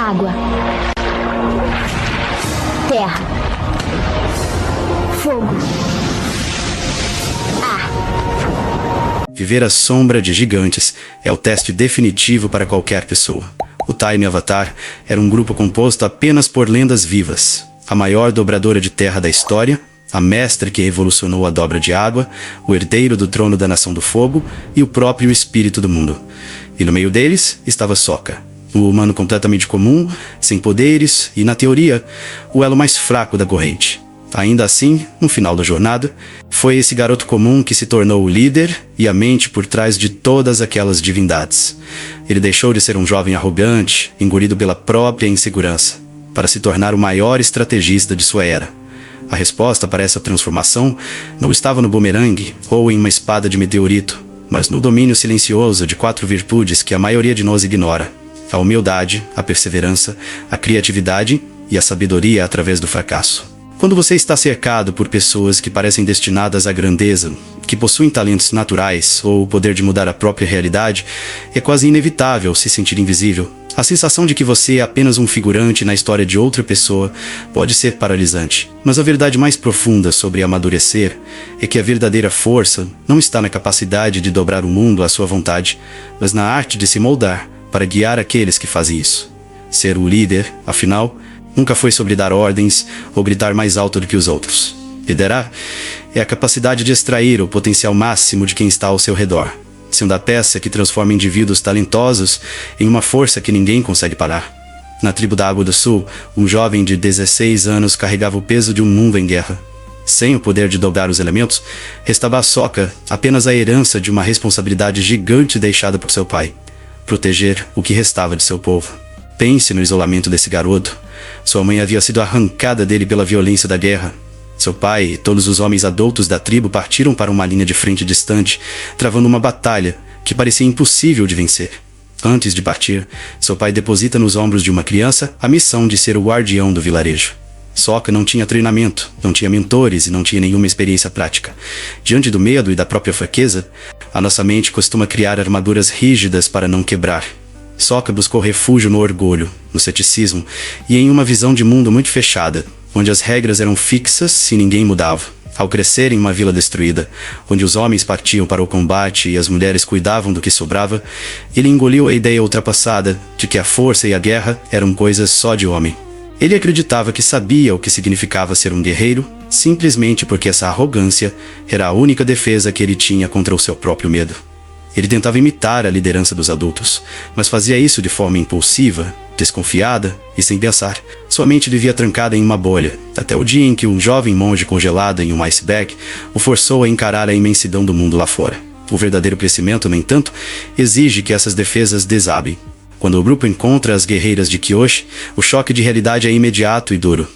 Água. Terra. Fogo. Ar. Viver à sombra de gigantes é o teste definitivo para qualquer pessoa. O Tiny Avatar era um grupo composto apenas por lendas vivas. A maior dobradora de terra da história, a mestra que revolucionou a dobra de água, o herdeiro do trono da Nação do Fogo e o próprio espírito do mundo. E no meio deles estava Sokka, o humano completamente comum, sem poderes e, na teoria, o elo mais fraco da corrente. Ainda assim, no final da jornada, foi esse garoto comum que se tornou o líder e a mente por trás de todas aquelas divindades. Ele deixou de ser um jovem arrogante, engolido pela própria insegurança, para se tornar o maior estrategista de sua era. A resposta para essa transformação não estava no bumerangue ou em uma espada de meteorito, mas no domínio silencioso de 4 virtudes que a maioria de nós ignora: a humildade, a perseverança, a criatividade e a sabedoria através do fracasso. Quando você está cercado por pessoas que parecem destinadas à grandeza, que possuem talentos naturais ou o poder de mudar a própria realidade, é quase inevitável se sentir invisível. A sensação de que você é apenas um figurante na história de outra pessoa pode ser paralisante. Mas a verdade mais profunda sobre amadurecer é que a verdadeira força não está na capacidade de dobrar o mundo à sua vontade, mas na arte de se moldar para guiar aqueles que fazem isso. Ser o líder, afinal, nunca foi sobre dar ordens ou gritar mais alto do que os outros. Liderar é a capacidade de extrair o potencial máximo de quem está ao seu redor, sendo a peça que transforma indivíduos talentosos em uma força que ninguém consegue parar. Na tribo da Água do Sul, um jovem de 16 anos carregava o peso de um mundo em guerra. Sem o poder de dobrar os elementos, restava a Sokka apenas a herança de uma responsabilidade gigante deixada por seu pai: proteger o que restava de seu povo. Pense no isolamento desse garoto. Sua mãe havia sido arrancada dele pela violência da guerra. Seu pai e todos os homens adultos da tribo partiram para uma linha de frente distante, travando uma batalha que parecia impossível de vencer. Antes de partir, seu pai deposita nos ombros de uma criança a missão de ser o guardião do vilarejo. Sokka não tinha treinamento, não tinha mentores e não tinha nenhuma experiência prática. Diante do medo e da própria fraqueza, a nossa mente costuma criar armaduras rígidas para não quebrar. Sokka buscou refúgio no orgulho, no ceticismo e em uma visão de mundo muito fechada, onde as regras eram fixas e ninguém mudava. Ao crescer em uma vila destruída, onde os homens partiam para o combate e as mulheres cuidavam do que sobrava, ele engoliu a ideia ultrapassada de que a força e a guerra eram coisas só de homem. Ele acreditava que sabia o que significava ser um guerreiro, simplesmente porque essa arrogância era a única defesa que ele tinha contra o seu próprio medo. Ele tentava imitar a liderança dos adultos, mas fazia isso de forma impulsiva, desconfiada e sem pensar. Sua mente vivia trancada em uma bolha, até o dia em que um jovem monge congelado em um iceberg o forçou a encarar a imensidão do mundo lá fora. O verdadeiro crescimento, no entanto, exige que essas defesas desabem. Quando o grupo encontra as guerreiras de Kyoshi, o choque de realidade é imediato e duro.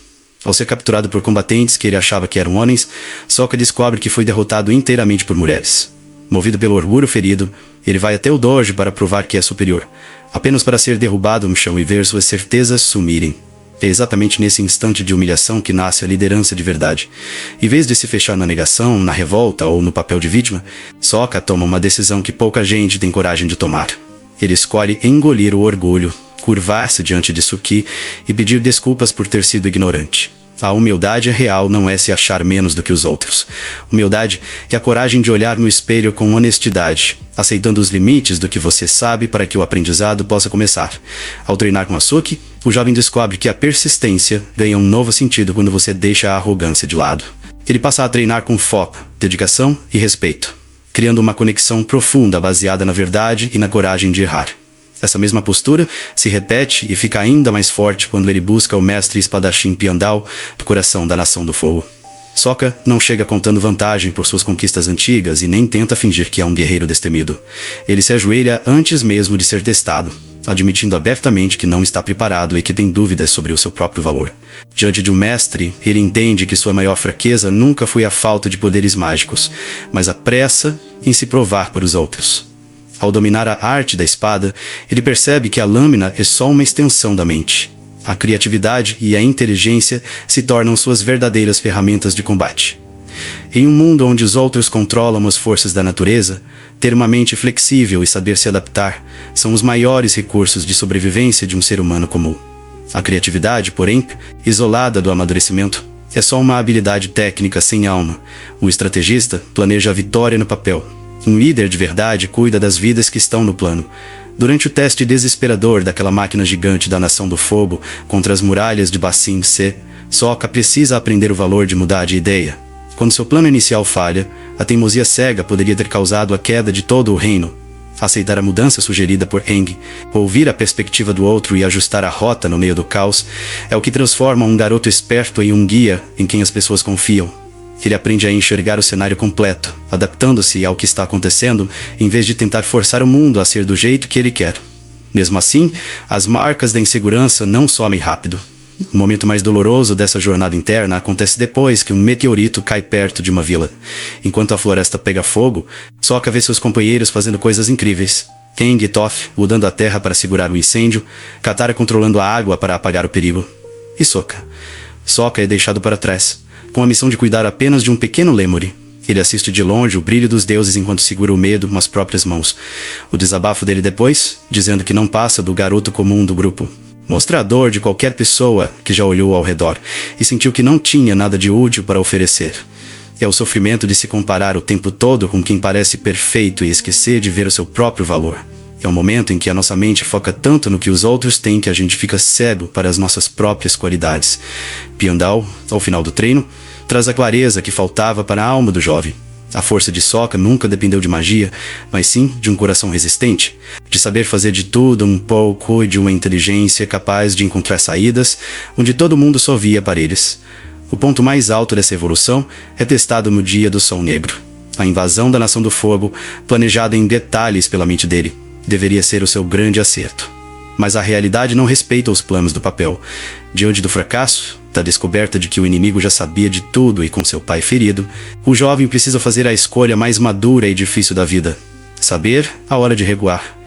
Ao ser capturado por combatentes que ele achava que eram homens, Sokka descobre que foi derrotado inteiramente por mulheres. Movido pelo orgulho ferido, ele vai até o dojo para provar que é superior, apenas para ser derrubado no chão e ver suas certezas sumirem. É exatamente nesse instante de humilhação que nasce a liderança de verdade. Em vez de se fechar na negação, na revolta ou no papel de vítima, Sokka toma uma decisão que pouca gente tem coragem de tomar. Ele escolhe engolir o orgulho, curvar-se diante de Suki e pedir desculpas por ter sido ignorante. A humildade real não é se achar menos do que os outros. Humildade é a coragem de olhar no espelho com honestidade, aceitando os limites do que você sabe para que o aprendizado possa começar. Ao treinar com a Suki, o jovem descobre que a persistência ganha um novo sentido quando você deixa a arrogância de lado. Ele passa a treinar com foco, dedicação e respeito, criando uma conexão profunda baseada na verdade e na coragem de errar. Essa mesma postura se repete e fica ainda mais forte quando ele busca o mestre espadachim Piandao do coração da Nação do Fogo. Sokka não chega contando vantagem por suas conquistas antigas e nem tenta fingir que é um guerreiro destemido. Ele se ajoelha antes mesmo de ser testado, admitindo abertamente que não está preparado e que tem dúvidas sobre o seu próprio valor. Diante de um mestre, ele entende que sua maior fraqueza nunca foi a falta de poderes mágicos, mas a pressa em se provar para os outros. Ao dominar a arte da espada, ele percebe que a lâmina é só uma extensão da mente. A criatividade e a inteligência se tornam suas verdadeiras ferramentas de combate. Em um mundo onde os outros controlam as forças da natureza, ter uma mente flexível e saber se adaptar são os maiores recursos de sobrevivência de um ser humano comum. A criatividade, porém, isolada do amadurecimento, é só uma habilidade técnica sem alma. O estrategista planeja a vitória no papel. Um líder de verdade cuida das vidas que estão no plano. Durante o teste desesperador daquela máquina gigante da Nação do Fogo contra as muralhas de Bassin C, Sokka precisa aprender o valor de mudar de ideia. Quando seu plano inicial falha, a teimosia cega poderia ter causado a queda de todo o reino. Aceitar a mudança sugerida por Aang, ouvir a perspectiva do outro e ajustar a rota no meio do caos, é o que transforma um garoto esperto em um guia em quem as pessoas confiam. Ele aprende a enxergar o cenário completo, adaptando-se ao que está acontecendo, em vez de tentar forçar o mundo a ser do jeito que ele quer. Mesmo assim, as marcas da insegurança não somem rápido. O momento mais doloroso dessa jornada interna acontece depois que um meteorito cai perto de uma vila. Enquanto a floresta pega fogo, Sokka vê seus companheiros fazendo coisas incríveis. Aang e Toph mudando a terra para segurar o incêndio, Katara controlando a água para apagar o perigo. E Sokka? Sokka é deixado para trás, com a missão de cuidar apenas de um pequeno lemuri. Ele assiste de longe o brilho dos deuses enquanto segura o medo nas próprias mãos. O desabafo dele depois, dizendo que não passa do garoto comum do grupo. Mostrador de qualquer pessoa que já olhou ao redor e sentiu que não tinha nada de útil para oferecer. É o sofrimento de se comparar o tempo todo com quem parece perfeito e esquecer de ver o seu próprio valor. É o momento em que a nossa mente foca tanto no que os outros têm que a gente fica cego para as nossas próprias qualidades. Piandao, ao final do treino, traz a clareza que faltava para a alma do jovem. A força de Sokka nunca dependeu de magia, mas sim de um coração resistente, de saber fazer de tudo um pouco e de uma inteligência capaz de encontrar saídas onde todo mundo só via aparelhos. O ponto mais alto dessa evolução é testado no Dia do Sol Negro. A invasão da Nação do Fogo, planejada em detalhes pela mente dele, deveria ser o seu grande acerto. Mas a realidade não respeita os planos do papel. Diante do fracasso, da descoberta de que o inimigo já sabia de tudo e com seu pai ferido, o jovem precisa fazer a escolha mais madura e difícil da vida. Saber a hora de recuar.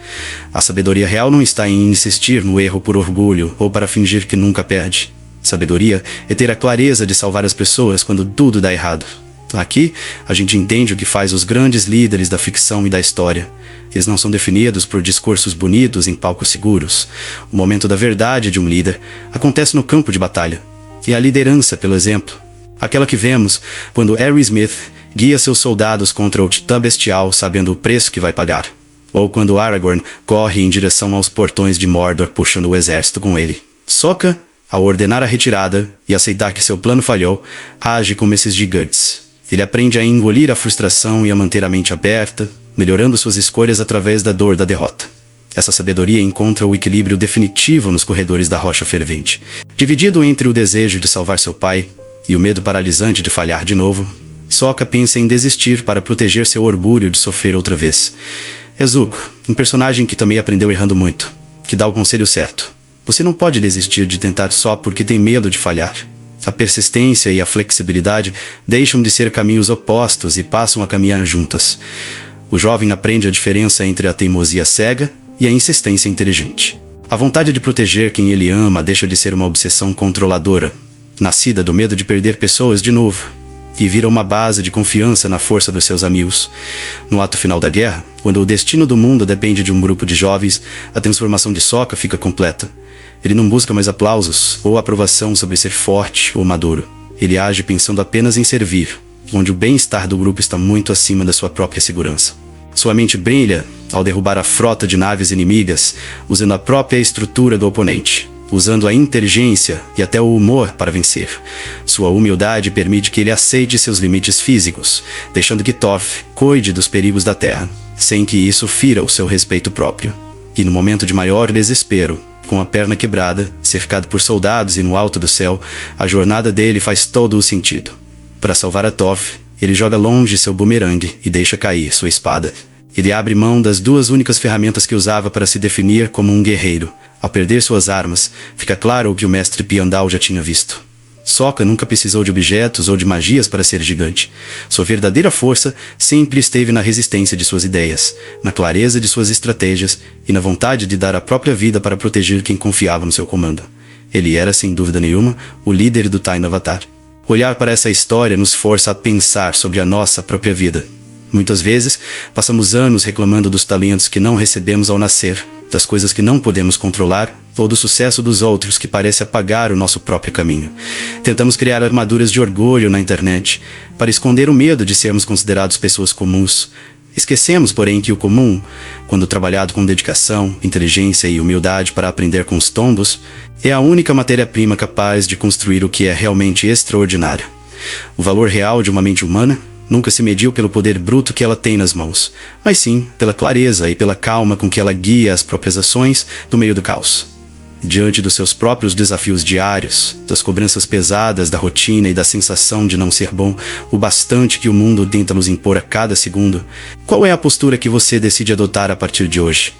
A sabedoria real não está em insistir no erro por orgulho ou para fingir que nunca perde. Sabedoria é ter a clareza de salvar as pessoas quando tudo dá errado. Aqui, a gente entende o que faz os grandes líderes da ficção e da história. Eles não são definidos por discursos bonitos em palcos seguros. O momento da verdade de um líder acontece no campo de batalha. E a liderança, pelo exemplo. Aquela que vemos quando Harry Smith guia seus soldados contra o Titã Bestial sabendo o preço que vai pagar. Ou quando Aragorn corre em direção aos portões de Mordor puxando o exército com ele. Sokka, ao ordenar a retirada e aceitar que seu plano falhou, age como esses gigantes. Ele aprende a engolir a frustração e a manter a mente aberta, melhorando suas escolhas através da dor da derrota. Essa sabedoria encontra o equilíbrio definitivo nos corredores da Rocha Fervente. Dividido entre o desejo de salvar seu pai e o medo paralisante de falhar de novo, Sokka pensa em desistir para proteger seu orgulho de sofrer outra vez. É Zuko, um personagem que também aprendeu errando muito, que dá o conselho certo. Você não pode desistir de tentar só porque tem medo de falhar. A persistência e a flexibilidade deixam de ser caminhos opostos e passam a caminhar juntas. O jovem aprende a diferença entre a teimosia cega e a insistência inteligente. A vontade de proteger quem ele ama deixa de ser uma obsessão controladora, nascida do medo de perder pessoas de novo, e vira uma base de confiança na força dos seus amigos. No ato final da guerra, quando o destino do mundo depende de um grupo de jovens, a transformação de Sokka fica completa. Ele não busca mais aplausos ou aprovação sobre ser forte ou maduro. Ele age pensando apenas em servir, onde o bem-estar do grupo está muito acima da sua própria segurança. Sua mente brilha ao derrubar a frota de naves inimigas, usando a própria estrutura do oponente, usando a inteligência e até o humor para vencer. Sua humildade permite que ele aceite seus limites físicos, deixando que Toph cuide dos perigos da Terra, sem que isso fira o seu respeito próprio. E no momento de maior desespero, com a perna quebrada, cercado por soldados e no alto do céu, a jornada dele faz todo o sentido. Para salvar a Toph, ele joga longe seu bumerangue e deixa cair sua espada. Ele abre mão das duas únicas ferramentas que usava para se definir como um guerreiro. Ao perder suas armas, fica claro o que o mestre Piandao já tinha visto. Sokka nunca precisou de objetos ou de magias para ser gigante. Sua verdadeira força sempre esteve na resistência de suas ideias, na clareza de suas estratégias e na vontade de dar a própria vida para proteger quem confiava no seu comando. Ele era, sem dúvida nenhuma, o líder do Time Avatar. Olhar para essa história nos força a pensar sobre a nossa própria vida. Muitas vezes, passamos anos reclamando dos talentos que não recebemos ao nascer, das coisas que não podemos controlar, ou do sucesso dos outros que parece apagar o nosso próprio caminho. Tentamos criar armaduras de orgulho na internet, para esconder o medo de sermos considerados pessoas comuns. Esquecemos, porém, que o comum, quando trabalhado com dedicação, inteligência e humildade para aprender com os tombos, é a única matéria-prima capaz de construir o que é realmente extraordinário. O valor real de uma mente humana nunca se mediu pelo poder bruto que ela tem nas mãos, mas sim pela clareza e pela calma com que ela guia as próprias ações no meio do caos. Diante dos seus próprios desafios diários, das cobranças pesadas da rotina e da sensação de não ser bom o bastante que o mundo tenta nos impor a cada segundo, qual é a postura que você decide adotar a partir de hoje?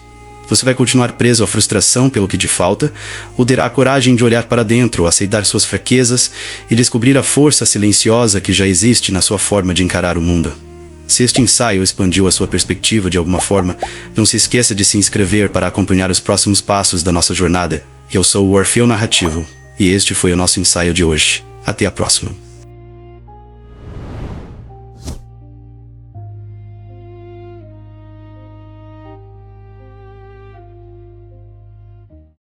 Você vai continuar preso à frustração pelo que te falta, ou terá a coragem de olhar para dentro, aceitar suas fraquezas e descobrir a força silenciosa que já existe na sua forma de encarar o mundo? Se este ensaio expandiu a sua perspectiva de alguma forma, não se esqueça de se inscrever para acompanhar os próximos passos da nossa jornada. Eu sou o Orfeu Narrativo, e este foi o nosso ensaio de hoje. Até a próxima.